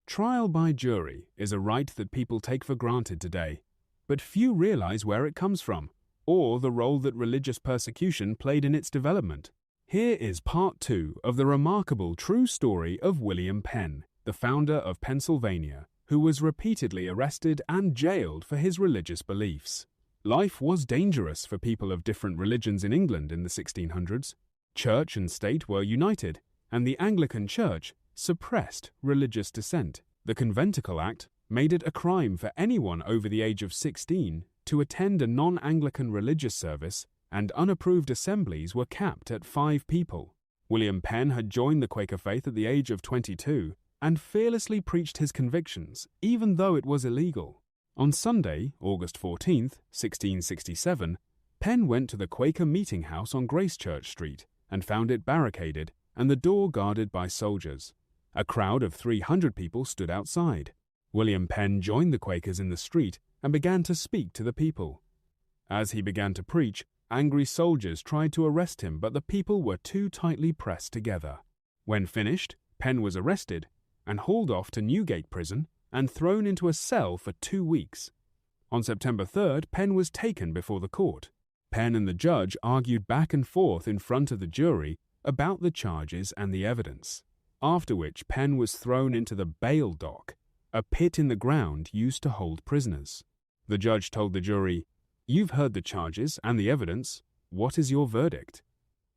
Trial by jury is a right that people take for granted today, but few realize where it comes from, or the role that religious persecution played in its development. Here is part 2 of the remarkable true story of William Penn, the founder of Pennsylvania, who was repeatedly arrested and jailed for his religious beliefs. Life was dangerous for people of different religions in England in the 1600s. Church and state were united, and the Anglican Church suppressed religious dissent. The Conventicle Act made it a crime for anyone over the age of 16 to attend a non-Anglican religious service, and unapproved assemblies were capped at 5 people. William Penn had joined the Quaker faith at the age of 22 and fearlessly preached his convictions, even though it was illegal. On Sunday, August 14, 1667, Penn went to the Quaker meeting house on Gracechurch Street and found it barricaded and the door guarded by soldiers. A crowd of 300 people stood outside. William Penn joined the Quakers in the street and began to speak to the people. As he began to preach, angry soldiers tried to arrest him, but the people were too tightly pressed together. When finished, Penn was arrested and hauled off to Newgate Prison and thrown into a cell for 2 weeks. On September 3rd, Penn was taken before the court. Penn and the judge argued back and forth in front of the jury about the charges and the evidence, after which Penn was thrown into the bail dock, a pit in the ground used to hold prisoners. The judge told the jury, "You've heard the charges and the evidence. What is your verdict?"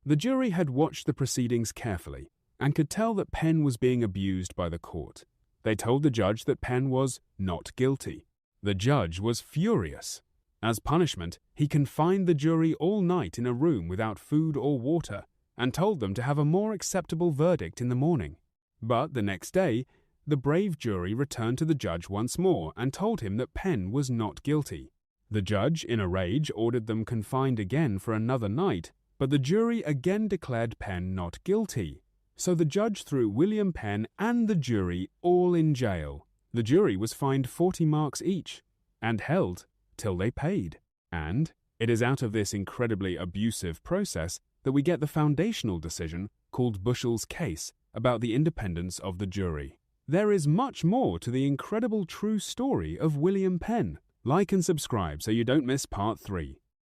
The jury had watched the proceedings carefully and could tell that Penn was being abused by the court. They told the judge that Penn was not guilty. The judge was furious. As punishment, he confined the jury all night in a room without food or water and told them to have a more acceptable verdict in the morning. But the next day, the brave jury returned to the judge once more and told him that Penn was not guilty. The judge, in a rage, ordered them confined again for another night, but the jury again declared Penn not guilty. So the judge threw William Penn and the jury all in jail. The jury was fined 40 marks each and held till they paid. And it is out of this incredibly abusive process that we get the foundational decision called Bushell's case about the independence of the jury. There is much more to the incredible true story of William Penn. Like and subscribe so you don't miss part 3.